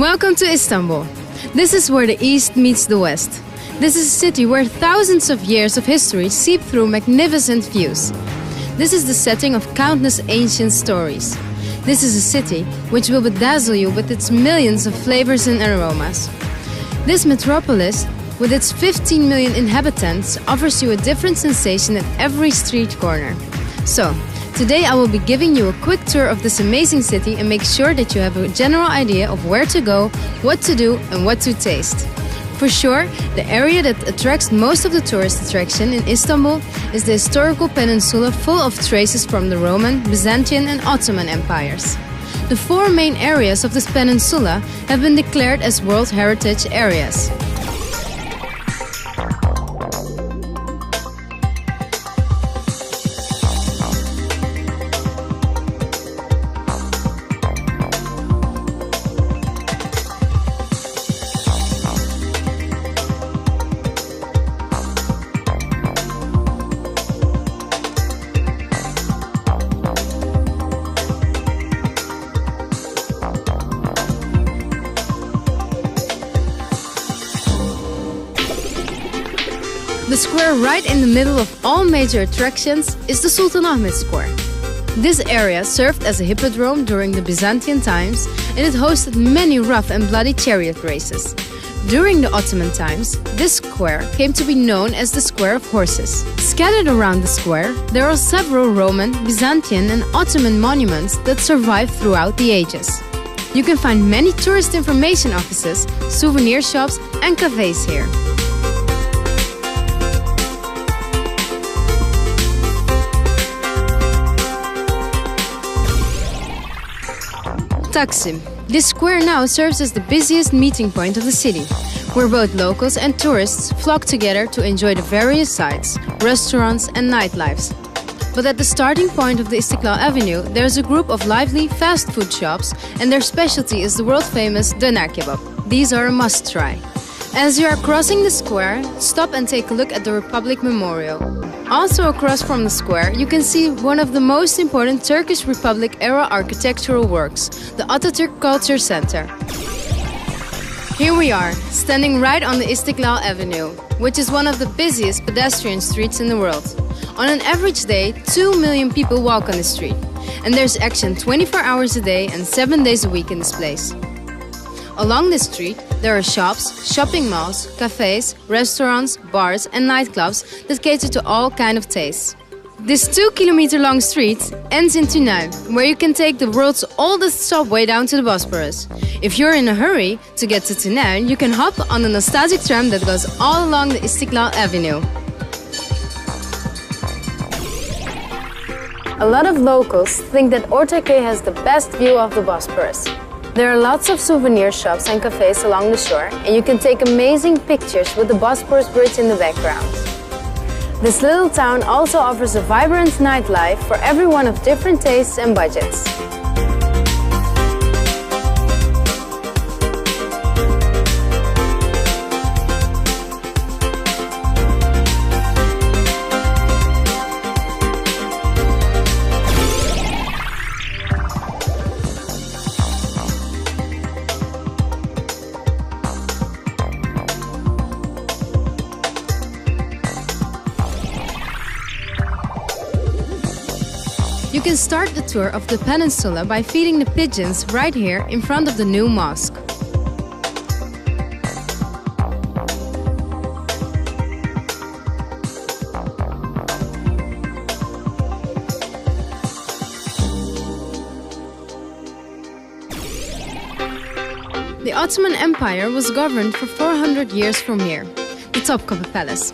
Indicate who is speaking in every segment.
Speaker 1: Welcome to Istanbul. This is where the East meets the West. This is a city where thousands of years of history seep through magnificent views. This is the setting of countless ancient stories. This is a city which will bedazzle you with its millions of flavors and aromas. This metropolis, with its 15 million inhabitants, offers you a different sensation at every street corner. So, today I will be giving you a quick tour of this amazing city and make sure that you have a general idea of where to go, what to do and what to taste. For sure, the area that attracts most of the tourist attraction in Istanbul is the historical peninsula full of traces from the Roman, Byzantine and Ottoman empires. The four main areas of this peninsula have been declared as World Heritage Areas. The square right in the middle of all major attractions is the Sultan Ahmet Square. This area served as a hippodrome during the Byzantine times and it hosted many rough and bloody chariot races. During the Ottoman times, this square came to be known as the Square of Horses. Scattered around the square, there are several Roman, Byzantine and Ottoman monuments that survived throughout the ages. You can find many tourist information offices, souvenir shops and cafes here. Taksim. This square now serves as the busiest meeting point of the city, where both locals and tourists flock together to enjoy the various sites, restaurants and nightlifes. But at the starting point of the Istiklal Avenue, there's a group of lively fast food shops and their specialty is the world-famous döner kebab. These are a must-try. As you are crossing the square, stop and take a look at the Republic Memorial. Also across from the square, you can see one of the most important Turkish Republic-era architectural works, the Atatürk Culture Center. Here we are, standing right on the Istiklal Avenue, which is one of the busiest pedestrian streets in the world. On an average day, 2 million people walk on the street, and there's action 24 hours a day and 7 days a week in this place. Along this street, there are shops, shopping malls, cafes, restaurants, bars and nightclubs that cater to all kinds of tastes. This 2-kilometer-long street ends in Tünel, where you can take the world's oldest subway down to the Bosporus. If you're in a hurry to get to Tünel, you can hop on the nostalgic tram that goes all along the Istiklal Avenue. A lot of locals think that Ortaköy has the best view of the Bosporus. There are lots of souvenir shops and cafes along the shore, and you can take amazing pictures with the Bosporus Bridge in the background. This little town also offers a vibrant nightlife for everyone of different tastes and budgets. You can start the tour of the peninsula by feeding the pigeons right here in front of the new mosque. The Ottoman Empire was governed for 400 years from here, the Topkapı Palace.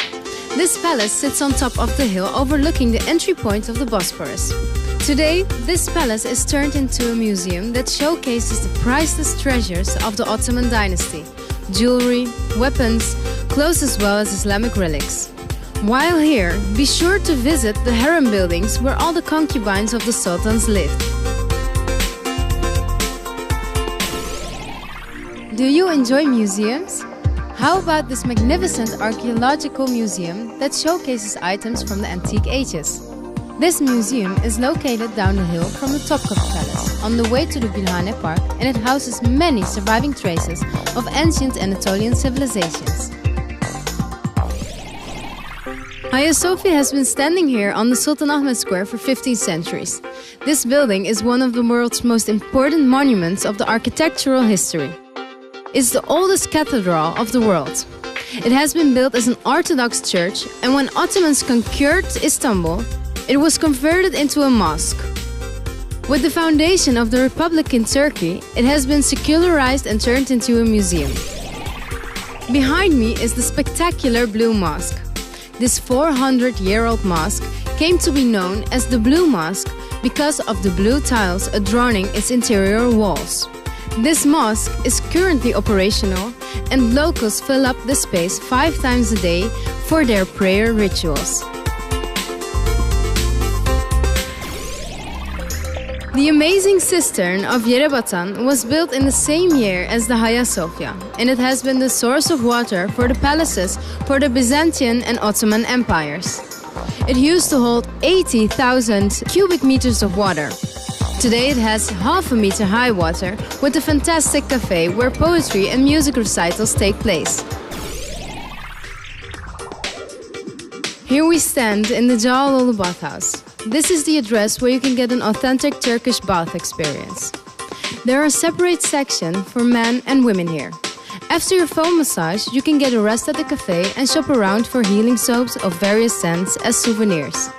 Speaker 1: This palace sits on top of the hill overlooking the entry point of the Bosporus. Today, this palace is turned into a museum that showcases the priceless treasures of the Ottoman dynasty, jewelry, weapons, clothes as well as Islamic relics. While here, be sure to visit the harem buildings where all the concubines of the sultans lived. Do you enjoy museums? How about this magnificent archaeological museum that showcases items from the antique ages? This museum is located down the hill from the Topkapı Palace on the way to the Gülhane Park, and it houses many surviving traces of ancient Anatolian civilizations. Hagia Sophia has been standing here on the Sultan Ahmet Square for 15 centuries. This building is one of the world's most important monuments of the architectural history. It's the oldest cathedral of the world. It has been built as an Orthodox church, and when Ottomans conquered Istanbul, it was converted into a mosque. With the foundation of the Republic in Turkey, it has been secularized and turned into a museum. Behind me is the spectacular Blue Mosque. This 400-year-old mosque came to be known as the Blue Mosque because of the blue tiles adorning its interior walls. This mosque is currently operational, and locals fill up the space 5 times a day for their prayer rituals. The amazing cistern of Yerebatan was built in the same year as the Hagia Sophia, and it has been the source of water for the palaces for the Byzantine and Ottoman empires. It used to hold 80,000 cubic meters of water. Today it has half a meter high water with a fantastic cafe where poetry and music recitals take place. Here we stand in the Cağaloğlu bathhouse. This is the address where you can get an authentic Turkish bath experience. There are separate sections for men and women here. After your foam massage, you can get a rest at the cafe and shop around for healing soaps of various scents as souvenirs.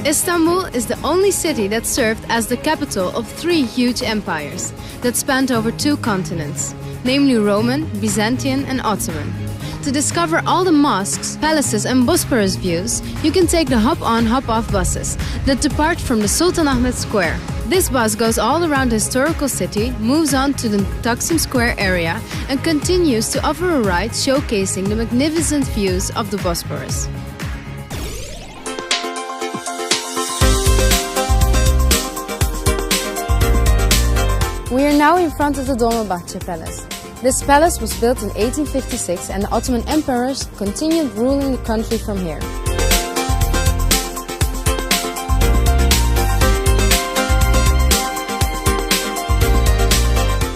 Speaker 1: Istanbul is the only city that served as the capital of 3 huge empires that spanned over 2 continents, namely Roman, Byzantine, and Ottoman. To discover all the mosques, palaces, and Bosporus views, you can take the hop-on, hop-off buses that depart from the Sultan Ahmet Square. This bus goes all around the historical city, moves on to the Taksim Square area, and continues to offer a ride showcasing the magnificent views of the Bosporus. We are now in front of the Dolmabahce Palace. This palace was built in 1856, and the Ottoman emperors continued ruling the country from here.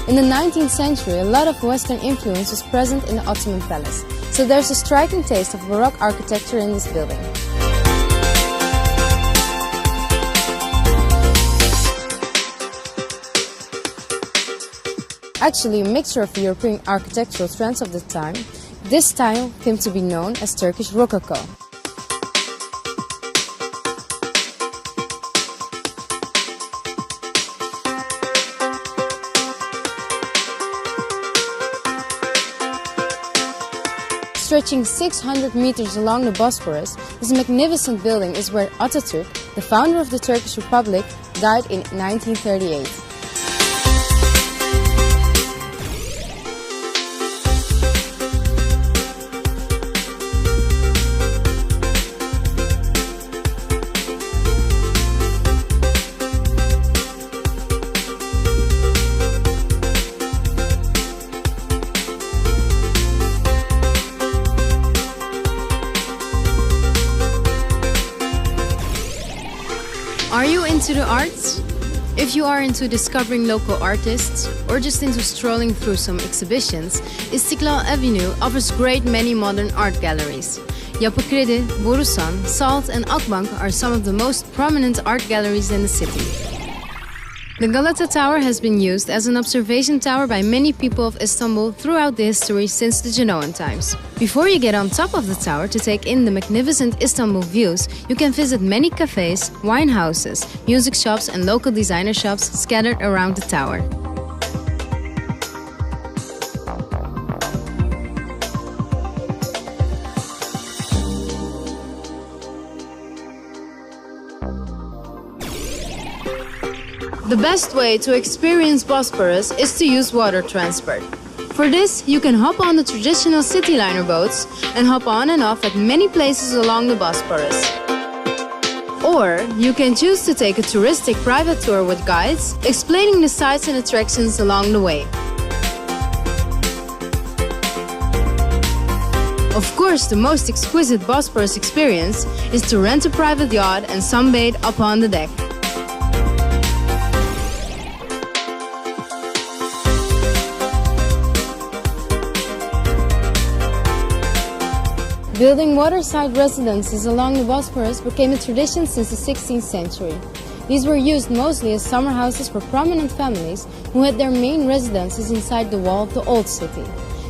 Speaker 1: In the 19th century, a lot of Western influence was present in the Ottoman palace, so there's a striking taste of Baroque architecture in this building. Actually a mixture of European architectural trends of the time, this style came to be known as Turkish Rococo. Stretching 600 meters along the Bosporus, this magnificent building is where Atatürk, the founder of the Turkish Republic, died in 1938. Are you into the arts? If you are into discovering local artists or just into strolling through some exhibitions, Istiklal Avenue offers great many modern art galleries. Yapı Kredi, Borusan, Salt and Akbank are some of the most prominent art galleries in the city. The Galata Tower has been used as an observation tower by many people of Istanbul throughout the history since the Genoan times. Before you get on top of the tower to take in the magnificent Istanbul views, you can visit many cafes, wine houses, music shops and local designer shops scattered around the tower. The best way to experience Bosporus is to use water transport. For this, you can hop on the traditional city liner boats and hop on and off at many places along the Bosporus. Or you can choose to take a touristic private tour with guides, explaining the sights and attractions along the way. Of course, the most exquisite Bosporus experience is to rent a private yacht and sunbathe up on the deck. Building waterside residences along the Bosporus became a tradition since the 16th century. These were used mostly as summer houses for prominent families who had their main residences inside the wall of the Old City.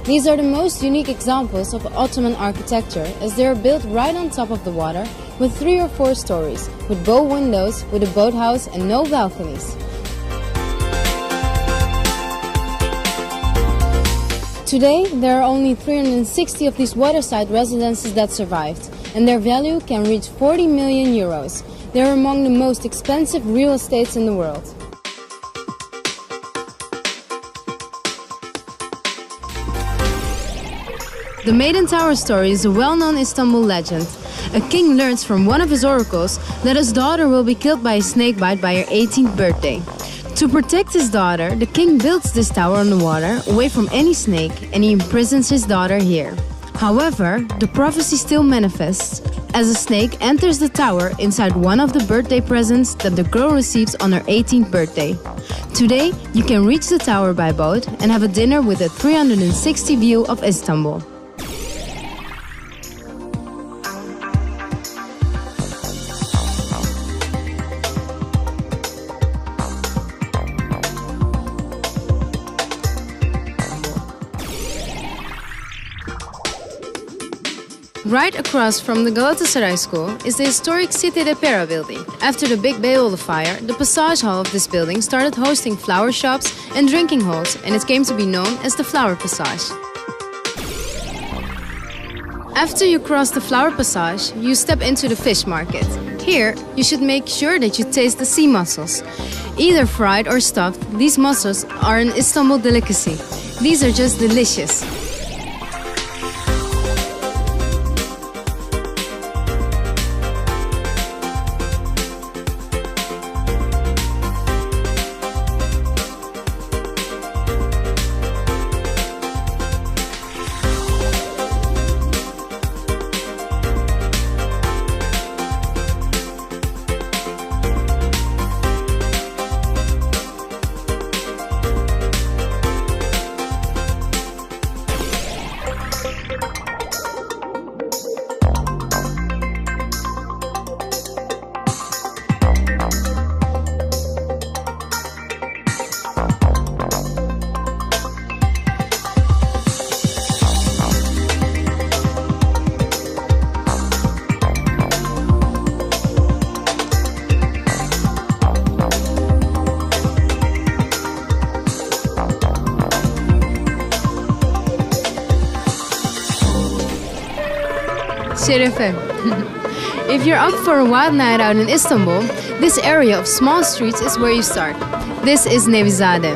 Speaker 1: These are the most unique examples of Ottoman architecture, as they are built right on top of the water with 3 or 4 stories, with bow windows, with a boathouse and no balconies. Today, there are only 360 of these waterside residences that survived, and their value can reach 40 million euros. They are among the most expensive real estates in the world. The Maiden Tower story is a well-known Istanbul legend. A king learns from one of his oracles that his daughter will be killed by a snake bite by her 18th birthday. To protect his daughter, the king builds this tower on the water, away from any snake, and he imprisons his daughter here. However, the prophecy still manifests, as a snake enters the tower inside one of the birthday presents that the girl receives on her 18th birthday. Today, you can reach the tower by boat and have a dinner with a 360 view of Istanbul. Right across from the Galatasaray School is the historic Cité de Pera building. After the Big Beyoğlu fire, the passage hall of this building started hosting flower shops and drinking halls, and it came to be known as the Flower Passage. After you cross the Flower Passage, you step into the fish market. Here, you should make sure that you taste the sea mussels. Either fried or stuffed, these mussels are an Istanbul delicacy. These are just delicious. Şerefe. If you're up for a wild night out in Istanbul, this area of small streets is where you start. This is Nevizade.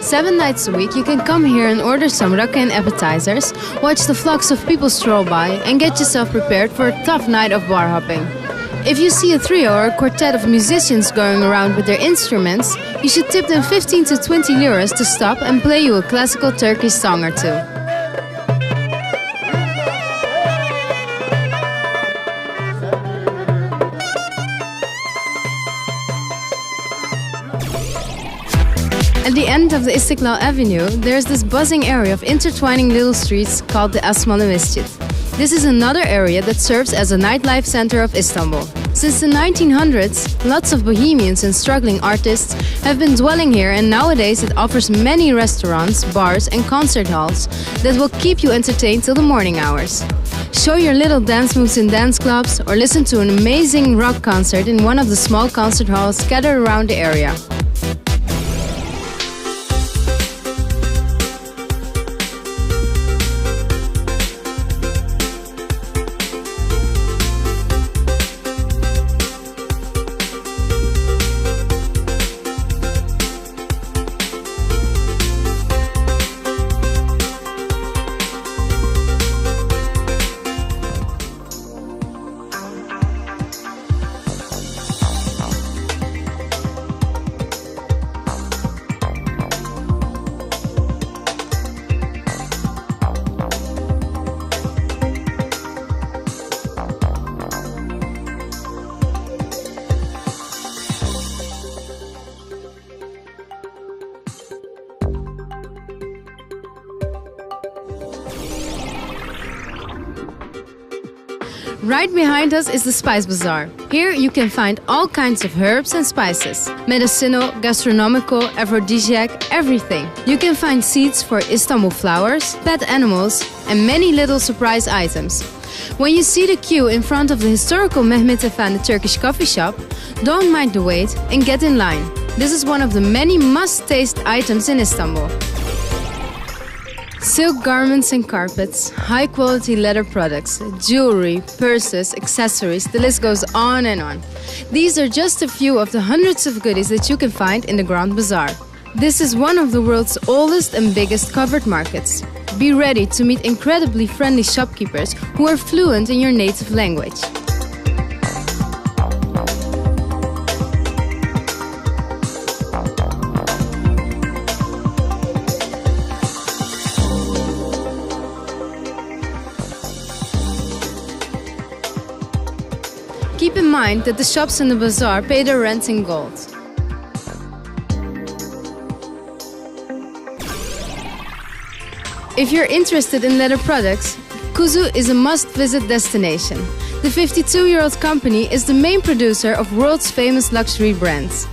Speaker 1: 7 nights a week you can come here and order some rakı and appetizers, watch the flocks of people stroll by, and get yourself prepared for a tough night of bar hopping. If you see a trio or a quartet of musicians going around with their instruments, you should tip them 15 to 20 liras to stop and play you a classical Turkish song or two. At the end of the Istiklal Avenue, there's this buzzing area of intertwining little streets called the Asmalı Mescid. This is another area that serves as a nightlife center of Istanbul. Since the 1900s, lots of bohemians and struggling artists have been dwelling here, and nowadays it offers many restaurants, bars and concert halls that will keep you entertained till the morning hours. Show your little dance moves in dance clubs or listen to an amazing rock concert in one of the small concert halls scattered around the area. Right behind us is the Spice Bazaar. Here you can find all kinds of herbs and spices. Medicinal, gastronomical, aphrodisiac, everything. You can find seeds for Istanbul flowers, pet animals, and many little surprise items. When you see the queue in front of the historical Mehmet Efendi Turkish coffee shop, don't mind the wait and get in line. This is one of the many must-taste items in Istanbul. Silk garments and carpets, high-quality leather products, jewelry, purses, accessories, the list goes on and on. These are just a few of the hundreds of goodies that you can find in the Grand Bazaar. This is one of the world's oldest and biggest covered markets. Be ready to meet incredibly friendly shopkeepers who are fluent in your native language. Keep in mind that the shops in the bazaar pay their rent in gold. If you're interested in leather products, Kuzu is a must-visit destination. The 52-year-old company is the main producer of world's famous luxury brands.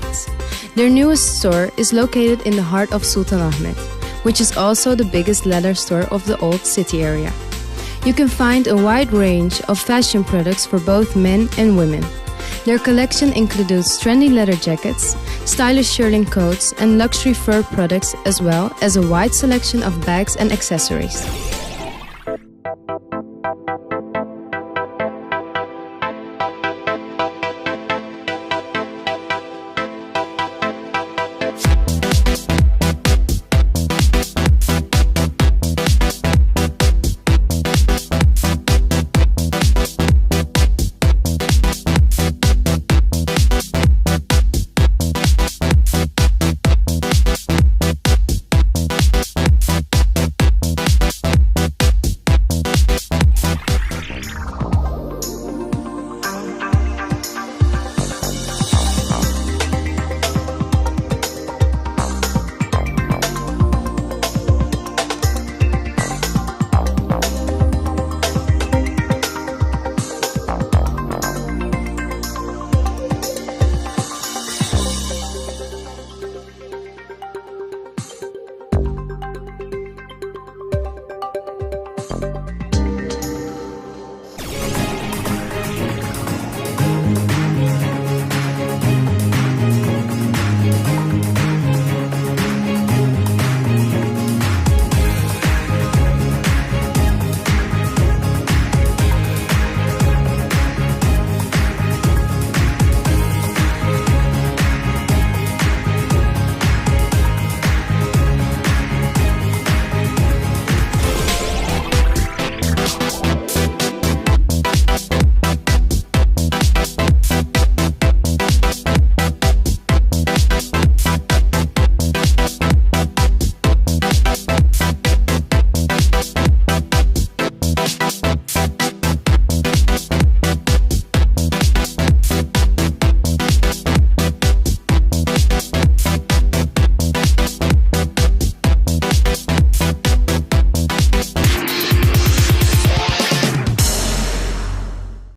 Speaker 1: Their newest store is located in the heart of Sultanahmet, which is also the biggest leather store of the old city area. You can find a wide range of fashion products for both men and women. Their collection includes trendy leather jackets, stylish shearling coats, and luxury fur products, as well as a wide selection of bags and accessories.